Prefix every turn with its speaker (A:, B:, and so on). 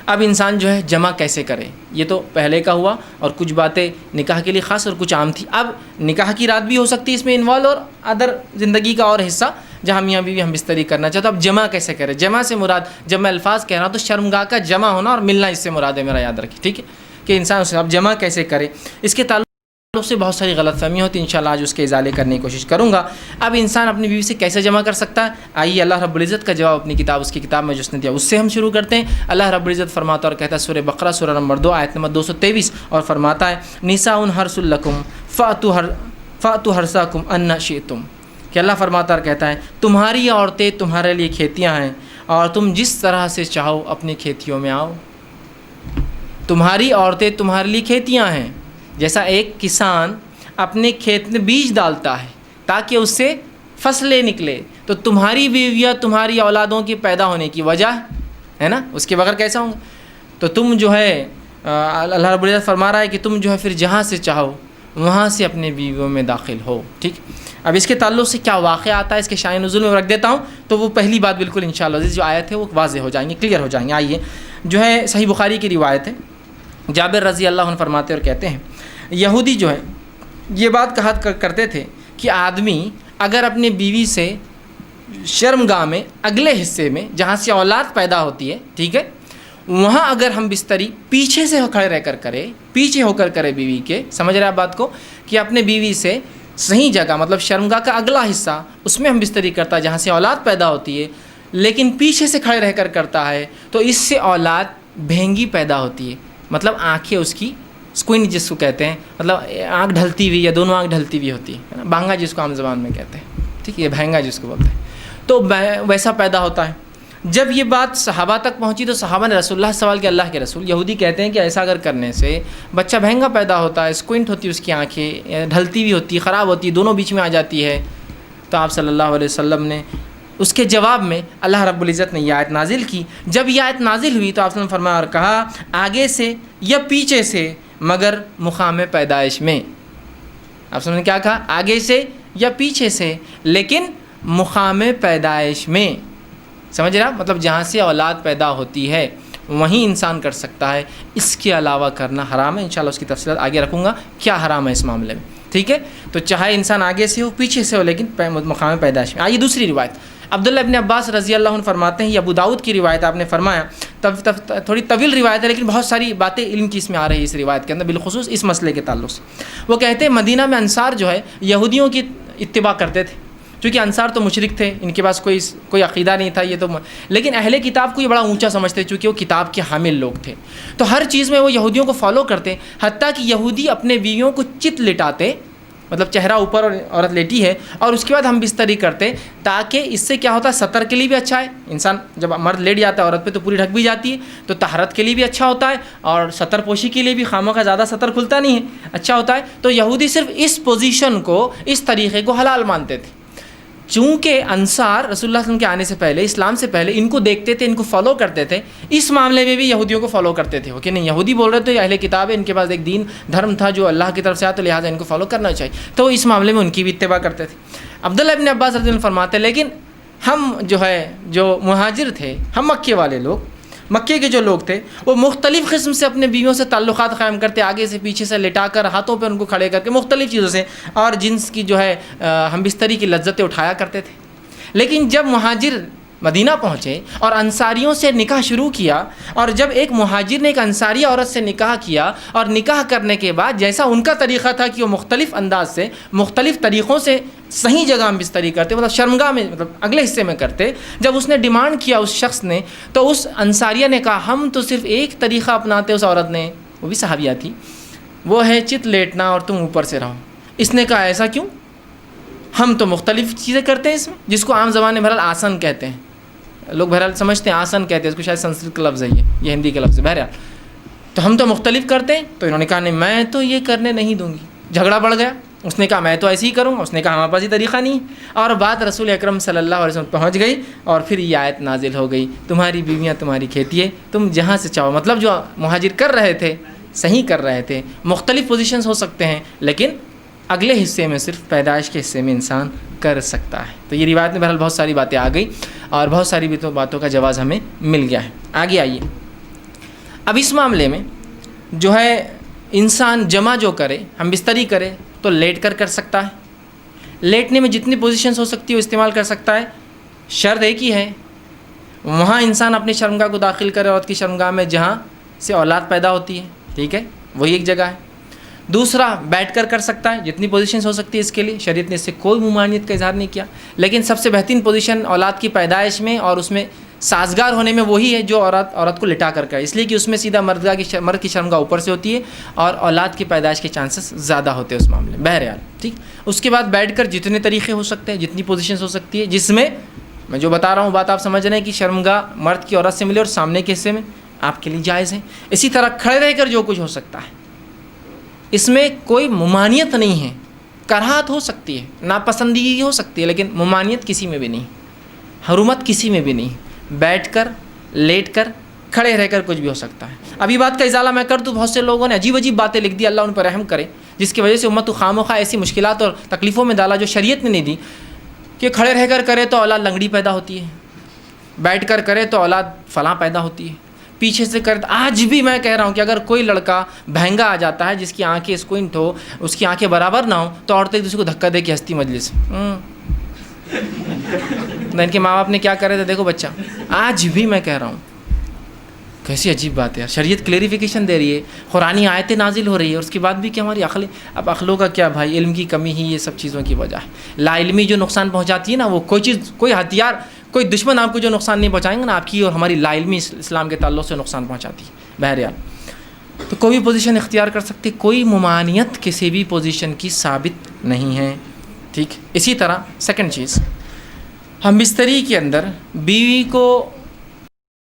A: اب انسان جو ہے جمع کیسے کرے، یہ تو پہلے کا ہوا، اور کچھ باتیں نکاح کے لیے خاص اور کچھ عام تھی. اب نکاح کی رات بھی ہو سکتی ہے اس میں انوالو، اور ادر زندگی کا اور حصہ جہاں میاں بیوی ہم بستری کرنا چاہتے. اب جمع کیسے کرے؟ جمع سے مراد، جب میں الفاظ کہہ رہا ہوں تو شرمگاہ کا جمع ہونا اور ملنا اس سے مراد ہے، میرا یاد رکھیں، ٹھیک ہے، کہ انسان اسے اب جمع کیسے کرے. اس کے تعلق سے بہت ساری غلط فہمیاں ہوتی ہیں، انشاءاللہ آج اس کے ازالے کرنے کی کوشش کروں گا. اب انسان اپنی بیوی سے کیسے جمع کر سکتا ہے؟ آئیے اللہ رب العزت کا جواب اپنی کتاب، اس کی کتاب میں جو اس نے دیا اس سے ہم شروع کرتے ہیں. اللہ رب العزت فرماتا اور کہتا ہے سورہ بقرہ سورہ نمبر 2 آیت نمبر 223، اور فرماتا ہے نساء حرث لکم فأتوا حرثکم ان شئتم، کہ اللہ فرماتا اور کہتا ہے تمہاری عورتیں تمہارے لیے کھیتیاں ہیں، اور تم جس طرح سے چاہو اپنی کھیتیوں میں آؤ. تمہاری عورتیں تمہارے لیے کھیتیاں ہیں، جیسا ایک کسان اپنے کھیت میں بیج ڈالتا ہے تاکہ اس سے فصلیں نکلے، تو تمہاری بیویاں تمہاری اولادوں کے پیدا ہونے کی وجہ ہے نا، اس کے بغیر کیسا ہوں گے؟ تو تم جو ہے اللہ رب العزت فرما رہا ہے کہ تم جو ہے پھر جہاں سے چاہو وہاں سے اپنے بیویوں میں داخل ہو. ٹھیک، اب اس کے تعلق سے کیا واقعہ آتا ہے اس کے شان نزول میں رکھ دیتا ہوں، تو وہ پہلی بات بالکل انشاءاللہ جو آیت ہے وہ واضح ہو جائیں گے، کلیئر ہو جائیں گے. آئیے، جو ہے صحیح بخاری کی روایت ہے، جابر رضی اللہ عنہ فرماتے اور کہتے ہیں یہودی جو ہے یہ بات کہا کرتے تھے کہ آدمی اگر اپنی بیوی سے شرمگاہ میں اگلے حصے میں جہاں سے اولاد پیدا ہوتی ہے، ٹھیک ہے، وہاں اگر ہم بستری پیچھے سے کھڑے رہ کر کرے، پیچھے ہو کر کرے بیوی کے، سمجھ رہے آپ بات کو، کہ اپنے بیوی سے صحیح جگہ مطلب شرمگاہ کا اگلا حصہ اس میں ہم بستری کرتا ہے جہاں سے اولاد پیدا ہوتی ہے، لیکن پیچھے سے کھڑے رہ کر کرتا ہے تو اس سے اولاد بھینگی پیدا ہوتی ہے، مطلب آنکھیں اس کی سکوئنٹ جس کو کہتے ہیں، مطلب آنکھ ڈھلتی ہوئی یا دونوں آنکھ ڈھلتی ہوئی ہوتی ہے، بانگا جس کو عام زبان میں کہتے ہیں، ٹھیک ہے، یہ بھینگا جس کو بولتے ہیں، تو ویسا پیدا ہوتا ہے. جب یہ بات صحابہ تک پہنچی تو صحابہ نے رسول اللہ سے سوال کیا، اللہ کے رسول، یہودی کہتے ہیں کہ ایسا اگر کرنے سے بچہ بھینگا پیدا ہوتا ہے، سکوئنٹ ہوتی ہے اس کی آنکھیں، ڈھلتی ہوئی ہوتی ہے، خراب ہوتی ہے، دونوں بیچ میں آ جاتی ہے. تو آپ صلی اللہ علیہ وسلم نے اس کے جواب میں اللہ رب العزت نے یہ آیت نازل کی. جب یہ آیت نازل ہوئی تو آپ نے فرمایا اور کہا آگے سے یا پیچھے سے مگر مقام پیدائش میں. آپ نے کیا کہا؟ آگے سے یا پیچھے سے لیکن مقام پیدائش میں. سمجھ رہا؟ مطلب جہاں سے اولاد پیدا ہوتی ہے وہیں انسان کر سکتا ہے، اس کے علاوہ کرنا حرام ہے. انشاءاللہ اس کی تفصیلات آگے رکھوں گا کیا حرام ہے اس معاملے میں، ٹھیک ہے. تو چاہے انسان آگے سے ہو پیچھے سے ہو لیکن مقام پیدائش میں. آئیے دوسری روایت، عبداللہ ابن عباس رضی اللہ عنہ فرماتے ہیں، یہ ابو داؤد کی روایت، آپ نے فرمایا تھوڑی طویل روایت ہے لیکن بہت ساری باتیں علم کی اس میں آ رہی ہے اس روایت کے اندر، بالخصوص اس مسئلے کے تعلق سے. وہ کہتے ہیں مدینہ میں انصار جو ہے یہودیوں کی اتباع کرتے تھے، چونکہ انصار تو مشرک تھے، ان کے پاس کوئی عقیدہ نہیں تھا، یہ تو لیکن اہل کتاب کو یہ بڑا اونچا سمجھتے چونکہ وہ کتاب کے حامل لوگ تھے، تو ہر چیز میں وہ یہودیوں کو فالو کرتے. حتیٰ کہ یہودی اپنے بیویوں کو چت لٹاتے، مطلب چہرہ اوپر اور عورت لیٹی ہے، اور اس کے بعد ہم بستری کرتے، تاکہ اس سے کیا ہوتا ہے سطر کے لیے بھی اچھا ہے. انسان جب مرد لیٹ جاتا ہے عورت پہ تو پوری ڈھک بھی جاتی ہے، تو طہارت کے لیے بھی اچھا ہوتا ہے، اور سطر پوشی کے لیے بھی خامہ کا زیادہ سطر کھلتا نہیں ہے، اچھا ہوتا ہے. تو یہودی صرف اس پوزیشن کو، اس طریقے کو حلال مانتے تھے. چونکہ انصار رسول اللہ صلی اللہ علیہ وسلم کے آنے سے پہلے، اسلام سے پہلے ان کو دیکھتے تھے، ان کو فالو کرتے تھے، اس معاملے میں بھی یہودیوں کو فالو کرتے تھے کہ نہیں یہودی بول رہے تھے اہل کتاب ہے، ان کے پاس ایک دین دھرم تھا جو اللہ کی طرف سے آیا، تو لہٰذا ان کو فالو کرنا چاہیے، تو اس معاملے میں ان کی بھی اتباع کرتے تھے. عبداللہ ابن عباس رضی اللہ عنہ فرماتے ہیں لیکن ہم جو مہاجر تھے، ہم مکے والے لوگ، مکے کے جو لوگ تھے، وہ مختلف قسم سے اپنے بیویوں سے تعلقات قائم کرتے، آگے سے پیچھے سے لٹا کر، ہاتھوں پہ ان کو کھڑے کر کے، مختلف چیزوں سے، اور جنس کی جو ہے ہم بستری کی لذتیں اٹھایا کرتے تھے. لیکن جب مہاجر مدینہ پہنچے اور انصاریوں سے نکاح شروع کیا، اور جب ایک مہاجر نے ایک انصاری عورت سے نکاح کیا، اور نکاح کرنے کے بعد جیسا ان کا طریقہ تھا کہ وہ مختلف انداز سے، مختلف طریقوں سے صحیح جگہ ہم بستری کرتے، مطلب شرمگاہ میں، مطلب اگلے حصے میں کرتے، جب اس نے ڈیمانڈ کیا اس شخص نے، تو اس انصاریہ نے کہا ہم تو صرف ایک طریقہ اپناتے. اس عورت نے، وہ بھی صحابیہ تھی، وہ ہے چت لیٹنا اور تم اوپر سے رہو. اس نے کہا ایسا کیوں؟ ہم تو مختلف چیزیں کرتے ہیں اس میں، جس کو عام زبان میں بہرحال آسن کہتے ہیں، لوگ بہرحال سمجھتے ہیں آسن کہتے ہیں اس کو، شاید سنسکرت کا لفظ ہے یہ ہندی کا لفظ ہے. بہرحال تو ہم تو مختلف کرتے ہیں. تو انہوں نے کہا نہیں میں تو یہ کرنے نہیں دوں گی. جھگڑا بڑھ گیا. اس نے کہا میں تو ایسے ہی کروں گا. اس نے کہا ہمارے پاس یہ طریقہ نہیں ہے. اور بات رسول اکرم صلی اللہ علیہ وسلم پہنچ گئی، اور پھر یہ آیت نازل ہو گئی تمہاری بیویاں تمہاری کھیتی ہے، تم جہاں سے چاہو. مطلب جو مہاجر کر رہے تھے صحیح کر رہے تھے، مختلف پوزیشنز ہو سکتے ہیں لیکن اگلے حصے میں صرف پیدائش کے حصے میں انسان کر سکتا ہے. تو یہ روایت میں بہرحال بہت ساری باتیں آ گئی، اور بہت ساری باتوں کا جواز ہمیں مل گیا ہے. آگے آئیے، اب اس معاملے میں جو ہے انسان جمع جو کرے، ہم بستری کرے تو لیٹ کر سکتا ہے، لیٹنے میں جتنی پوزیشنز ہو سکتی ہے وہ استعمال کر سکتا ہے، شرط ایک ہی ہے وہاں انسان اپنی شرمگاہ کو داخل کرے، عورت کی شرمگاہ میں جہاں سے اولاد پیدا ہوتی ہے، ٹھیک ہے، وہی ایک جگہ ہے۔ دوسرا بیٹھ کر سکتا ہے، جتنی پوزیشنز ہو سکتی ہے اس کے لیے، شریعت نے اس سے کوئی ممانعت کا اظہار نہیں کیا، لیکن سب سے بہترین پوزیشن اولاد کی پیدائش میں اور اس میں سازگار ہونے میں وہی ہے جو عورت کو لٹا کر ہے، اس لیے کہ اس میں سیدھا مرد کی شرمگاہ اوپر سے ہوتی ہے اور اولاد کی پیدائش کے چانسز زیادہ ہوتے ہیں اس معاملے میں، بہرحال ٹھیک۔ اس کے بعد بیٹھ کر جتنے طریقے ہو سکتے ہیں، جتنی پوزیشنز ہو سکتی ہے، جس میں میں جو بتا رہا ہوں بات آپ سمجھ رہے ہیں کہ شرمگاہ مرد کی عورت سے ملے اور سامنے کے حصے میں آپ کے لیے جائز ہے۔ اسی طرح کھڑے رہ کر جو کچھ ہو سکتا ہے، اس میں کوئی ممانعت نہیں ہے، کراہت ہو سکتی ہے، ناپسندیدگی ہو سکتی ہے، لیکن ممانعت کسی میں بھی نہیں، حرمت کسی میں بھی نہیں۔ بیٹھ کر، لیٹ کر، کھڑے رہ کر کچھ بھی ہو سکتا ہے۔ ابھی بات کا ازالہ میں کر دوں، بہت سے لوگوں نے عجیب باتیں لکھ دی، اللہ ان پر رحم کرے، جس کی وجہ سے امت کو خواہ ایسی مشکلات اور تکلیفوں میں ڈالا جو شریعت نے نہیں دی، کہ کھڑے رہ کر کرے تو اولاد لنگڑی پیدا ہوتی ہے، بیٹھ کر کرے تو اولاد فلاں پیدا ہوتی ہے، پیچھے سے کرے۔ آج بھی میں کہہ رہا ہوں کہ اگر کوئی لڑکا بہنگا آ جاتا ہے جس کی آنکھیں اسکوئنٹ ہو، اس کی آنکھیں برابر نہ ہو، تو عورتیں ایک دوسرے کو دھکا دے کے ہستی مجلس ان کے ماں باپ نے کیا کرے تھے، دیکھو بچہ۔ آج بھی میں کہہ رہا ہوں، کیسی عجیب بات ہے یار، شریعت کلیریفیکیشن دے رہی ہے، قرآنی آیتیں نازل ہو رہی ہے، اور اس کے بعد بھی کہ ہماری عقلیں، اب عقلوں کا کیا بھائی، علم کی کمی ہی یہ سب چیزوں کی وجہ ہے۔ لا علمی جو نقصان پہنچاتی ہے نا، وہ کوئی چیز، کوئی ہتھیار، کوئی دشمن آپ کو جو نقصان نہیں پہنچائیں گے نا، آپ کی اور ہماری لا علمی اسلام کے تعلق سے نقصان پہنچاتی ہے۔ بہرحال تو کوئی بھی پوزیشن اختیار کر سکتے، کوئی ممانعت کسی بھی پوزیشن کی ثابت نہیں ہے، ٹھیک۔ اسی طرح سیکنڈ چیز، ہم بستری کے اندر بیوی کو